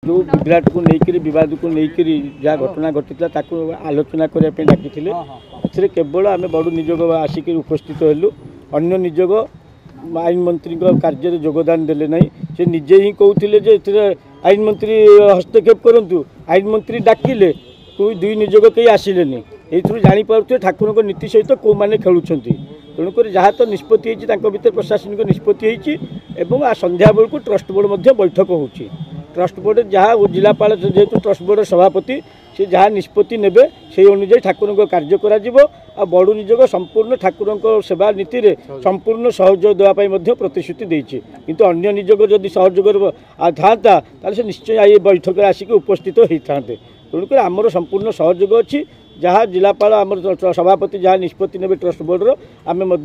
जो विराट को लेकर बद को लेकर जहाँ घटना घटी आलोचना करने डाकी केवल आम बड़ निजोग आसिक उपस्थित हेलु अन्य निजोग आईन मंत्री कार्य योगदान देले ना से निजे ही कहते आईन मंत्री हस्तक्षेप करूँ आईन मंत्री डाकिले कोई दुई निजोग कहीं आसिले ये जापे ठाकुर को नीति सहित कौ मैंने खेलुंट तेणुक जहाँ तो निष्पत्ति भर प्रशासनिक निष्पत्ति संध्या बेलू ट्रस्ट बोर्ड बैठक हो ट्रस्ट बोर्ड जहाँ जिलापाल जेहेतु ट्रस्ट बोर्ड सभापति से जहाँ निष्पत्ति नेबे से अनुसार ठाकुर को कार्य करा बड़ निजोग संपूर्ण ठाकुर सेवा नीति रे संपूर्ण सहयोग देवाई प्रतिश्रुति देती किंतु अन्य निजोग जदि सहयोग था से निश्चय ये बैठक आसिक उपस्थित होता तेणुक आमर संपूर्ण सहयोग अच्छी जहाँ जिलापाल आम सभापति जहाँ निष्पत्ति ने ट्रस्ट बोर्ड आम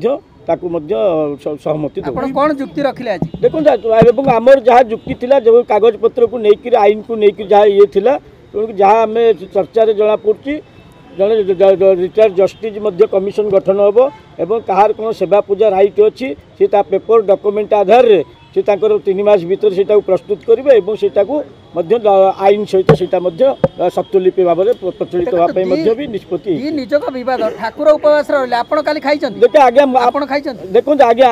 सहमति कौन जुक्ति रखिले देखो आमर जहाँ जुक्ति थिला जो कागज पत्र को लेकर आईन को लेकर जहाँ ये थिला जहाँ आम चर्चा जना पड़ी जड़े रिटायर्ड जस्टिस कमिशन गठन हम एवं कहार कौन सेवा पूजा राइट अच्छी सी पेपर डॉक्यूमेंट आधार रे से 3 मास भीतर से प्रस्तुत करेंगे आईन सहित सत्वलिपि भाव में प्रचलित होगा भी निष्पत्ति निजोग बद ठाकुर उपवास देखिए आगे देखो आगे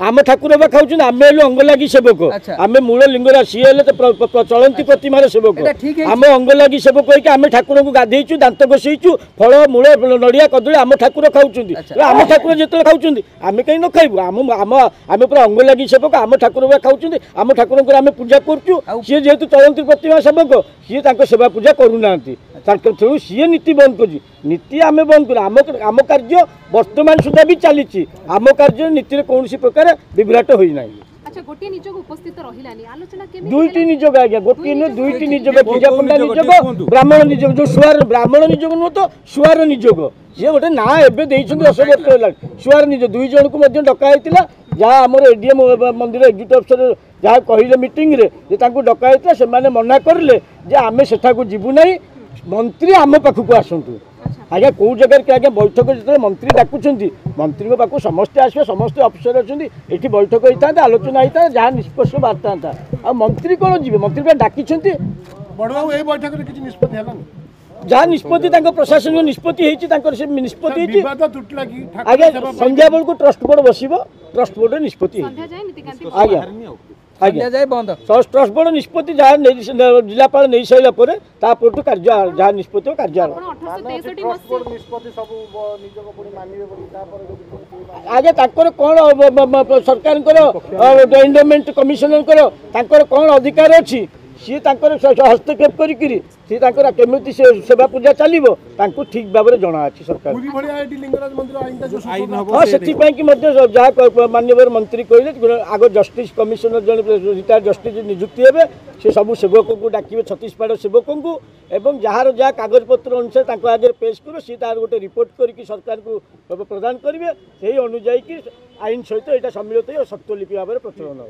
आम ठाकुर खाऊ आम अंगलागी सेवक आम मूल लिंगरा सी चलती प्रतिमार सेवक आम अंगलागी सेवक होम ठाकुर को गाधेचु दांत घसईचु फल मूल नड़िया कदली आम ठाकुर खाऊँ आम ठाकुर जो खाऊँ आम कहीं न खाइबू आम पूरा अंगलागी सेवक आम ठाकुर खाऊँ आम ठाकुर आम पूजा करुँ सी जेहेतु चलती प्रतिमा सेवक सी सेवा पूजा करूना तेणु सी नीति बंद कर नीति आम बंद कर आम कार्य वर्तमान सुधा भी चली आम कार्य नीति कौन प्रकार विभ्राट होना दुईटी निजोग आज्ञा गोटे नुह दुईटी निजोग पूजा पंडा निजोग ब्राह्मण निजोग जो सुआर ब्राह्मण निजोग नुह तो सुआर निजोग सी गोटे ना एवं 10 वर्ष है सुआर निजोग 2 जन को डकाई जहाँ आम एडीएम मंदिर एग्जिट अफिसर जहाँ कहले मीटिंग रे डकाई से मना करले आम सेठा को जीवु ना मंत्री आम पाखक आसतु आज्ञा कौ जगह कि आज्ञा बैठक जो मंत्री डाकुंट मंत्री पाक समस्ते आस समस्त अफिसर अच्छा ये बैठक होता आलोचना होता जहाँ निष्कर्ष बार्ता था मंत्री कौन जी मंत्री डाकी जहाँ निष्पत्ति प्रशासन निष्पत्ति निष्पत्ति आज्ञा संध्या बेलू ट्रस्ट बोर्ड बस ट्रस्ट बोर्ड निष्पत्ति आज्ञा ट्रस्ट बोर्ड निष्पत्ति जहाँ जिलापाल नहीं सारा पर कार्य जहाँ निष्पत्ति कार्य आगे कौन सरकार एंडोमेंट कमिशनर कौन अधिकार अच्छी सी हस्तक्षेप करमी सेवा पूजा चलो ठीक भाव में जना अच्छी सरकार हाँ से जहाँ माननीय मंत्री कहले आग जस्टिस कमिशनर जन रिटायर्ड जस्टिस नियुक्ति हे से सब सेवक को डाकिबे 36 सेवक को एवं जार जहाँ कागज पत्र अनुसार आगे पेश कर सी तार गोटे रिपोर्ट करके सरकार को प्रदान करेंगे से अनुजाई कि आईन सहित यहाँ सम्मिलित सत्वलिपि भाव में प्रचलन हो।